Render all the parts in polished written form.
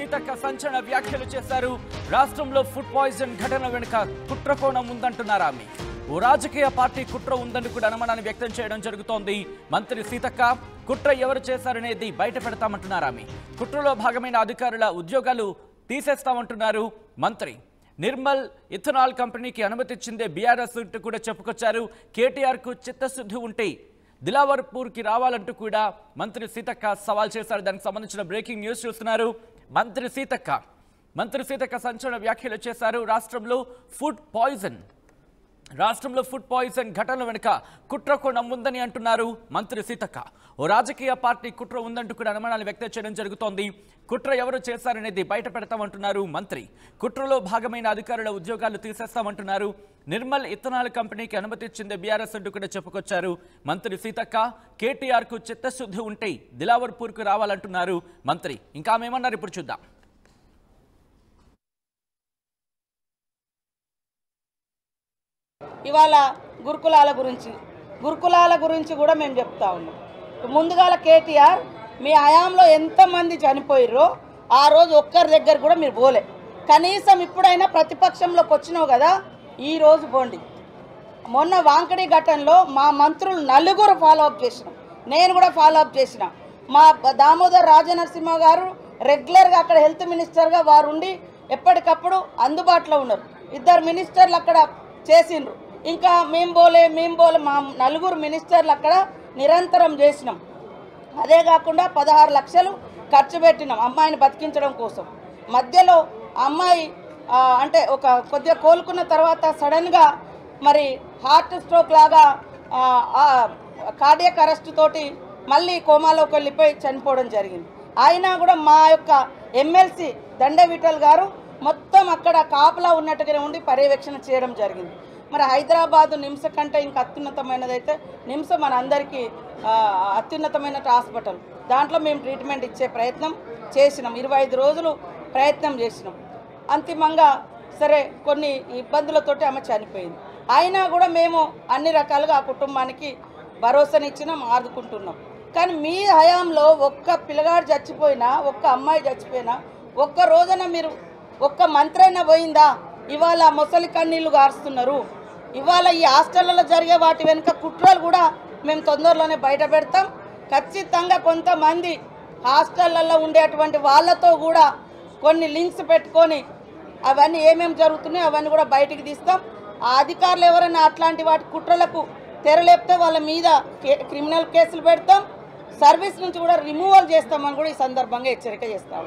సీతక్క సంచలన వ్యాఖ్యలు చేశారు. రాష్ట్రంలో ఫుడ్ పాయిజన్ ఘటన వెనుక కుట్రకోణం ఉందంటున్నారు ఆమె. ఓ రాజకీయ పార్టీ కుట్ర ఉందని కూడా అనుమానాన్ని వ్యక్తం చేయడం జరుగుతోంది. మంత్రి సీతక్క కుట్ర ఎవరు చేశారనేది బయట పెడతామంటున్నారు ఆమె. కుట్రలో భాగమైన అధికారుల ఉద్యోగాలు తీసేస్తామంటున్నారు మంత్రి. నిర్మల్ ఇథనాల్ కంపెనీకి అనుమతి ఇచ్చిందే బీఆర్ఎస్ అంటూ కూడా చెప్పుకొచ్చారు. కేటీఆర్కు చిత్తశుద్ధి ఉంటే దిలావర్పూర్కి రావాలంటూ కూడా మంత్రి సీతక్క సవాల్ చేశారు. దానికి సంబంధించిన బ్రేకింగ్ న్యూస్ చూస్తున్నారు. మంత్రి సీతక్క సంచలన వ్యాఖ్యలు చేశారు. రాష్ట్రంలో ఫుడ్ పాయిజన్ ఘటన వెనుక కుట్రకోణం ఉందని అంటున్నారు మంత్రి సీతక్క. ఓ రాజకీయ పార్టీ కుట్ర ఉందంటూ కూడా అనుమానాలు వ్యక్తం చేయడం జరుగుతోంది. కుట్ర ఎవరు చేశారనేది బయట పెడతామంటున్నారు మంత్రి. కుట్రలో భాగమైన అధికారుల ఉద్యోగాలు తీసేస్తామంటున్నారు. నిర్మల్ ఇథనాల్ కంపెనీకి అనుమతి ఇచ్చింది బీఆర్ఎస్ అంటూ కూడా చెప్పుకొచ్చారు మంత్రి సీతక్క. కేటీఆర్కు చిత్తశుద్ధి ఉంటే దిలావర్పూర్కు రావాలంటున్నారు మంత్రి. ఇంకా ఆమె ఏమన్నారు ఇప్పుడు చూద్దాం. ఇవాళ గురుకులాల గురించి కూడా మేము చెప్తా ఉన్నాం. ముందుగాల కేటీఆర్ మీ హయాంలో ఎంతమంది చనిపోయిర్రో ఆ రోజు ఒక్కరి దగ్గర కూడా మీరు పోలే. కనీసం ఇప్పుడైనా ప్రతిపక్షంలోకి వచ్చినావు కదా, ఈరోజు పోండి. మొన్న వాంకడి ఘటనలో మా మంత్రులు నలుగురు ఫాలోఅప్ చేసినాం, నేను కూడా ఫాలోఅప్ చేసిన. మా దామోదర్ రాజనరసింహ గారు రెగ్యులర్గా అక్కడ హెల్త్ మినిస్టర్గా వారు ఉండి ఎప్పటికప్పుడు అందుబాటులో ఉన్నారు. 2 మినిస్టర్లు అక్కడ చేసిండ్రు. ఇంకా మేము పోలే మా నలుగురు మినిస్టర్లు అక్కడ నిరంతరం చేసినాం. అదే కాకుండా 16 లక్షలు ఖర్చు పెట్టినాం అమ్మాయిని బతికించడం కోసం. మధ్యలో అమ్మాయి అంటే ఒక కొద్దిగా కోలుకున్న తర్వాత సడన్గా మరి హార్ట్ స్ట్రోక్ లాగా కార్డియక్ అరెస్ట్ తోటి మళ్ళీ కోమాలోకి వెళ్ళిపోయి చనిపోవడం జరిగింది. అయినా కూడా మా యొక్క ఎమ్మెల్సీ దండే విఠల్ గారు మొత్తం అక్కడ కాపలా ఉన్నట్టుగానే ఉండి పర్యవేక్షణ చేయడం జరిగింది. మరి హైదరాబాదు నిమ్స్ కంటే ఇంకా అత్యున్నతమైనది అయితే నిమ్స్ మన అందరికీ అత్యున్నతమైన హాస్పిటల్. దాంట్లో మేము ట్రీట్మెంట్ ఇచ్చే ప్రయత్నం చేసినాం. 25 రోజులు ప్రయత్నం చేసినాం. అంతిమంగా సరే కొన్ని ఇబ్బందులతోటి ఆమె చనిపోయింది. అయినా కూడా మేము అన్ని రకాలుగా ఆ కుటుంబానికి భరోసానిచ్చినాం, ఆదుకుంటున్నాం. కానీ మీ హయాంలో ఒక్క పిల్లగాడు చచ్చిపోయినా, ఒక్క అమ్మాయి చచ్చిపోయినా, ఒక్క రోజున మీరు ఒక్క మంత్రి అయినా పోయిందా? ఇవాళ మొసలి కన్నీళ్లు గారుస్తున్నారు. ఇవాళ ఈ హాస్టళ్లలో జరిగే వాటి వెనుక కుట్రలు కూడా మేము తొందరలోనే బయట పెడతాం. ఖచ్చితంగా కొంతమంది హాస్టళ్లలో ఉండేటువంటి వాళ్ళతో కూడా కొన్ని లింక్స్ పెట్టుకొని అవన్నీ ఏమేమి జరుగుతున్నాయో అవన్నీ కూడా బయటికి తీస్తాం. ఆ అధికారులు ఎవరైనా అట్లాంటి వాటి కుట్రలకు తెరలేపితే వాళ్ళ మీద క్రిమినల్ కేసులు పెడతాం. సర్వీస్ నుంచి కూడా రిమూవల్ చేస్తామని కూడా ఈ సందర్భంగా హెచ్చరిక చేస్తాం.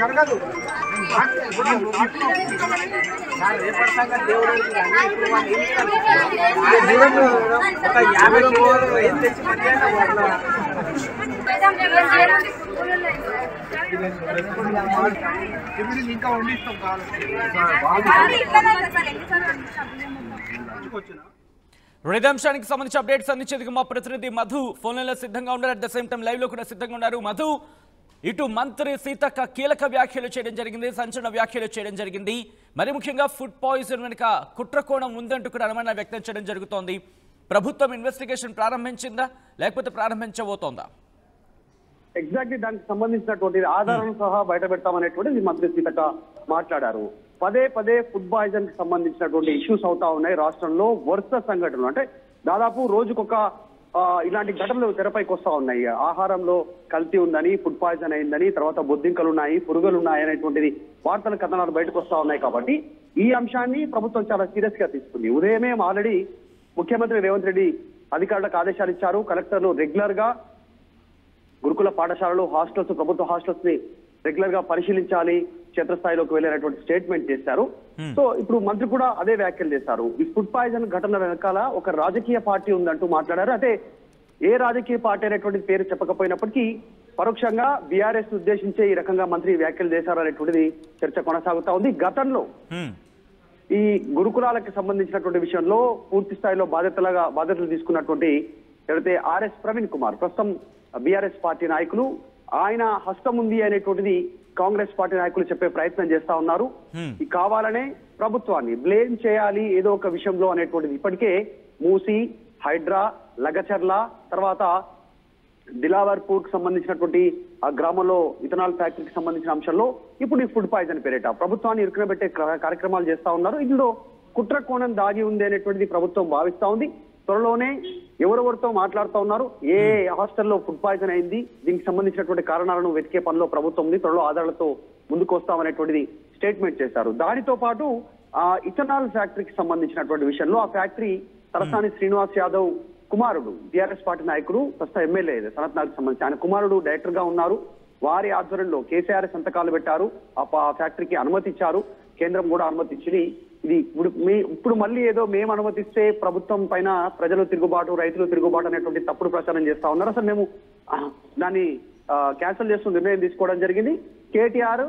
జరగదు ఇంకా వండిస్తాం అంశానికి సంబంధించి అప్డేట్స్ అందించేందుకు మా ప్రతినిధి మధు ఫోన్ లైన్లో సిద్ధంగా ఉన్నారు. At the same time live లో కూడా సిద్ధంగా ఉన్నారు. మధు, ఇటు మంత్రి సీతక్క కీలక వ్యాఖ్యలు చేయడం జరిగింది, సంచలన వ్యాఖ్యలు చేయడం జరిగింది. మరి ముఖ్యంగా ఫుడ్ పాయిజన్ వెనుక కుట్రకోణం ఉందంటూ కూడా అనుమానం వ్యక్తం చేయడం జరుగుతోంది. ప్రభుత్వం ఇన్వెస్టిగేషన్ ప్రారంభించిందా లేకపోతే ప్రారంభించబోతోందా? ఎగ్జాక్ట్లీ దానికి సంబంధించినటువంటి ఆధారాలను సహా బయట పెడతామనేటువంటిది మంత్రి సీతక్క మాట్లాడారు. పదే ఫుడ్ పాయిజన్ కి సంబంధించినటువంటి ఇష్యూస్ అవుతా ఉన్నాయి రాష్ట్రంలో. వరుస సంఘటనలు అంటే దాదాపు రోజుకొక ఇలాంటి ఘటనలు తెరపైకి వస్తా ఉన్నాయి. ఆహారంలో కల్తీ ఉందని, ఫుడ్ పాయిజన్ అయిందని, తర్వాత బొద్దింకలు ఉన్నాయి, పురుగులు ఉన్నాయి అనేటువంటిది వార్తల కథనాలు బయటకు వస్తా ఉన్నాయి. కాబట్టి ఈ అంశాన్ని ప్రభుత్వం చాలా సీరియస్ గా తీసుకుంది. ఉదయమే ఆల్రెడీ ముఖ్యమంత్రి రేవంత్ రెడ్డి అధికారులకు ఆదేశాలు ఇచ్చారు. కలెక్టర్లు రెగ్యులర్ గా గురుకుల పాఠశాలలు, హాస్టల్స్, ప్రభుత్వ హాస్టల్స్ ని రెగ్యులర్ గా పరిశీలించాలి, క్షేత్రస్థాయిలోకి వెళ్ళేటువంటి స్టేట్మెంట్ చేశారు. సో ఇప్పుడు మంత్రి కూడా అదే వ్యాఖ్యలు చేశారు. ఈ ఫుడ్ పాయిజన్ ఘటన వెనకాల ఒక రాజకీయ పార్టీ ఉందంటూ మాట్లాడారు. అంటే ఏ రాజకీయ పార్టీ అనేటువంటి పేరు చెప్పకపోయినప్పటికీ పరోక్షంగా బీఆర్ఎస్ ఉద్దేశించే ఈ రకంగా మంత్రి వ్యాఖ్యలు చేశారు అనేటువంటిది చర్చ కొనసాగుతా ఉంది. గతంలో ఈ గురుకులాలకు సంబంధించినటువంటి విషయంలో పూర్తి స్థాయిలో బాధ్యతలు తీసుకున్నటువంటి ఎవరైతే ఆర్ఎస్ ప్రవీణ్ కుమార్ ప్రస్తుతం బీఆర్ఎస్ పార్టీ నాయకులు, ఆయన హస్తం ఉంది అనేటువంటిది కాంగ్రెస్ పార్టీ నాయకులు చెప్పే ప్రయత్నం చేస్తా ఉన్నారు. ఈ కావాలనే ప్రభుత్వాన్ని బ్లేమ్ చేయాలి ఏదో ఒక విషయంలో అనేటువంటిది ఇప్పటికే మూసి, హైడ్రా, లగచర్ల, తర్వాత దిలావర్పూర్ కు సంబంధించినటువంటి ఆ గ్రామంలో ఇథనాల్ ఫ్యాక్టరీకి సంబంధించిన అంశంలో ఇప్పుడు ఈ ఫుడ్ పాయిజన్ పేరిట ప్రభుత్వాన్ని ఇరుకునబెట్టే కార్యక్రమాలు చేస్తా ఉన్నారు. ఇందులో కుట్ర కోణం దాగి ఉంది అనేటువంటిది ప్రభుత్వం భావిస్తా ఉంది. త్వరలోనే ఎవరెవరితో మాట్లాడుతూ ఉన్నారు, ఏ హాస్టల్లో ఫుడ్ పాయిజన్ అయింది, దీనికి సంబంధించినటువంటి కారణాలను వెతికే పనిలో ప్రభుత్వం ఉంది. త్వరలో ఆధారాలతో ముందుకు వస్తామనేటువంటిది స్టేట్మెంట్ చేశారు. దానితో పాటు ఇథనాల్ ఫ్యాక్టరీకి సంబంధించినటువంటి విషయంలో ఆ ఫ్యాక్టరీ తలసాని శ్రీనివాస్ యాదవ్ కుమారుడు, బీఆర్ఎస్ పార్టీ నాయకుడు, ప్రస్తుతం ఎమ్మెల్యే సనత్ నగర్కి సంబంధించి ఆయన కుమారుడు డైరెక్టర్ గా ఉన్నారు. వారి ఆధ్వర్యంలో కేసీఆర్ సంతకాలు పెట్టారు, ఆ ఫ్యాక్టరీకి అనుమతి ఇచ్చారు, కేంద్రం కూడా అనుమతి ఇచ్చింది. ఇది ఇప్పుడు మళ్ళీ ఏదో మేము అనుమతిస్తే ప్రభుత్వం పైన ప్రజలు తిరుగుబాటు, రైతులు తిరుగుబాటు అనేటువంటి తప్పుడు ప్రచారం చేస్తా ఉన్నారు. అసలు మేము దాన్ని క్యాన్సిల్ చేస్తూ నిర్ణయం తీసుకోవడం జరిగింది. కేటీఆర్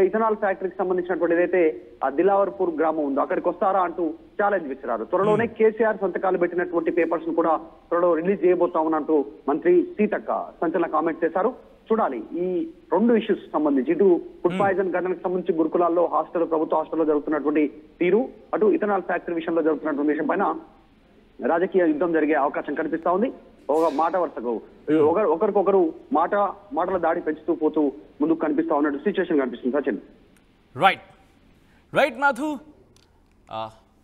ఇథనాల్ ఫ్యాక్టరీకి సంబంధించినటువంటి ఏదైతే ఆ దిలావర్పూర్ గ్రామం ఉందో అక్కడికి వస్తారా అంటూ ఛాలెంజ్ విసిరారు. త్వరలోనే కేసీఆర్ సంతకాలు పెట్టినటువంటి పేపర్స్ ను కూడా త్వరలో రిలీజ్ చేయబోతామనంటూ మంత్రి సీతక్క సంచలన కామెంట్ చేశారు. చూడాలి ఈ రెండు ఇష్యూస్ సంబంధించి, ఇటు ఫుడ్ పాయిజన్ ఘటనకు సంబంధించి గురుకులాల్లో ప్రభుత్వ హాస్టల్లో జరుగుతున్నటువంటి తీరు, అటు ఇథనాల్ ఫ్యాక్టరీ విషయంలో జరుగుతున్నటువంటి విషయం పైన రాజకీయ యుద్ధం జరిగే అవకాశం కనిపిస్తా ఉంది. ఒక మాట వరుసకు ఒకరికొకరు మాటల దాడి పెంచుతూ పోతూ ముందుకు కనిపిస్తా ఉన్నట్టు సిచ్యువేషన్ కనిపిస్తుంది. Sachin. Right Madhu,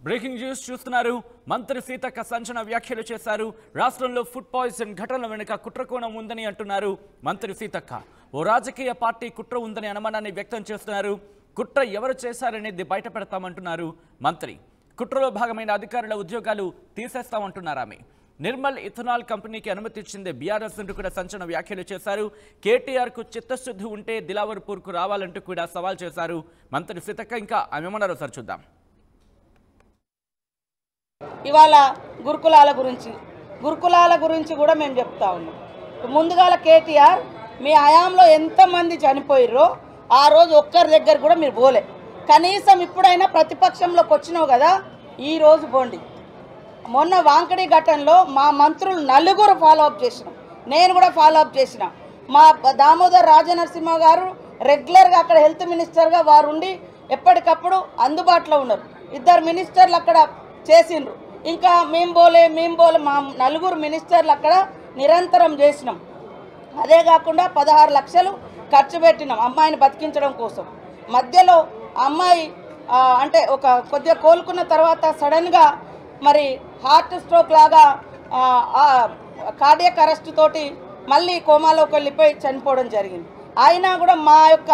breaking news చూస్తున్నారు. మంత్రి సీతక్క సంచలన వ్యాఖ్యలు చేశారు. రాష్ట్రంలో ఫుడ్ పాయిజన్ ఘటనల వెనుక కుట్రకోణం ఉందని అంటున్నారు మంత్రి సీతక్క. ఓ రాజకీయ పార్టీ కుట్ర ఉందని అనుమానాన్ని వ్యక్తం చేస్తున్నారు. కుట్ర ఎవరు చేశారనేది బయట పెడతామంటున్నారు మంత్రి. కుట్రలో భాగమైన అధికారుల ఉద్యోగాలు తీసేస్తామంటున్నారు ఆమె. నిర్మల్ ఇథనాల్ కంపెనీకి అనుమతి ఇచ్చింది బీఆర్ఎస్ అంటూ కూడా సంచలన వ్యాఖ్యలు చేశారు. కేటీఆర్ కు చిత్తశుద్ధి ఉంటే దిలావర్పూర్ కు రావాలంటూ కూడా సవాల్ చేశారు మంత్రి సీతక్క. ఇంకా ఆమె ఏమన్నారో సార్ చూద్దాం. ఇవాళ గురుకులాల గురించి కూడా మేము చెప్తా ఉన్నాం. ముందుగాల కేటీఆర్ మీ హయాంలో ఎంతమంది చనిపోయిర్రో ఆ రోజు ఒక్కరి దగ్గర కూడా మీరు పోలే. కనీసం ఇప్పుడైనా ప్రతిపక్షంలోకి వచ్చినావు కదా, ఈరోజు పోండి. మొన్న వాంకడి ఘటనలో మా మంత్రులు నలుగురు ఫాలోఅప్ చేసినాం, నేను కూడా ఫాలోఅప్ చేసిన. మా దామోదర్ రాజనరసింహ గారు రెగ్యులర్గా అక్కడ హెల్త్ మినిస్టర్గా వారు ఉండి ఎప్పటికప్పుడు అందుబాటులో ఉన్నారు. 2 మినిస్టర్లు అక్కడ చేసిండ్రు. ఇంకా మేము పోలే మా నలుగురు మినిస్టర్లు అక్కడ నిరంతరం చేసినాం. అదే కాకుండా 16 లక్షలు ఖర్చు పెట్టినాం అమ్మాయిని బతికించడం కోసం. మధ్యలో అమ్మాయి అంటే ఒక కొద్దిగా కోలుకున్న తర్వాత సడన్గా మరి హార్ట్ స్ట్రోక్ లాగా కార్డియక్ అరెస్ట్ తోటి మళ్ళీ కోమాలోకి వెళ్ళిపోయి చనిపోవడం జరిగింది. అయినా కూడా మా యొక్క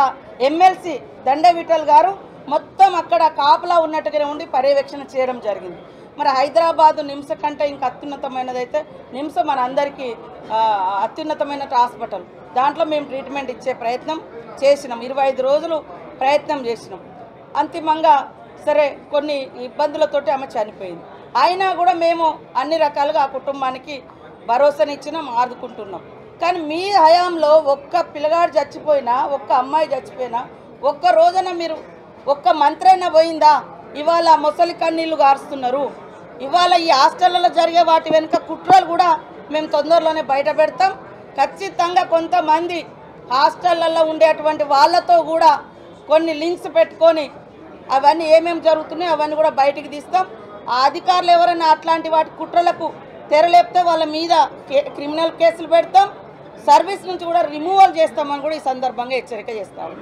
ఎమ్మెల్సీ దండ విఠల్ గారు మొత్తం అక్కడ కాపలా ఉన్నట్టుగానే ఉండి పర్యవేక్షణ చేయడం జరిగింది. మరి హైదరాబాద్ నిమ్స్ కంటే ఇంకా అత్యున్నతమైనదైతే నిమ్స్ మన అందరికీ అత్యున్నతమైన హాస్పిటల్. దాంట్లో మేము ట్రీట్మెంట్ ఇచ్చే ప్రయత్నం చేసినాం, 25 రోజులు ప్రయత్నం చేసినాం. అంతిమంగా సరే కొన్ని ఇబ్బందులతోటి ఆమె చనిపోయింది. అయినా కూడా మేము అన్ని రకాలుగా ఆ కుటుంబానికి భరోసానిచ్చినాం, ఆదుకుంటున్నాం. కానీ మీ హయాంలో ఒక్క పిల్లగాడు చచ్చిపోయినా, ఒక్క అమ్మాయి చచ్చిపోయినా, ఒక్క రోజున మీరు ఒక్క మంత్రి అయినా పోయిందా? ఇవాళ మొసలి కన్నీళ్లు గారుస్తున్నారు. ఇవాళ ఈ హాస్టళ్లలో జరిగే వాటి వెనుక కుట్రలు కూడా మేము తొందరలోనే బయట పెడతాం. ఖచ్చితంగా కొంతమంది హాస్టళ్లలో ఉండేటువంటి వాళ్ళతో కూడా కొన్ని లింక్స్ పెట్టుకొని అవన్నీ ఏమేమి జరుగుతున్నాయో అవన్నీ కూడా బయటికి తీస్తాం. ఆ అధికారులు ఎవరైనా అట్లాంటి వాటి కుట్రలకు తెరలేపితే వాళ్ళ మీద క్రిమినల్ కేసులు పెడతాం, సర్వీస్ నుంచి కూడా రిమూవల్ చేస్తామని కూడా ఈ సందర్భంగా హెచ్చరిక చేస్తాము.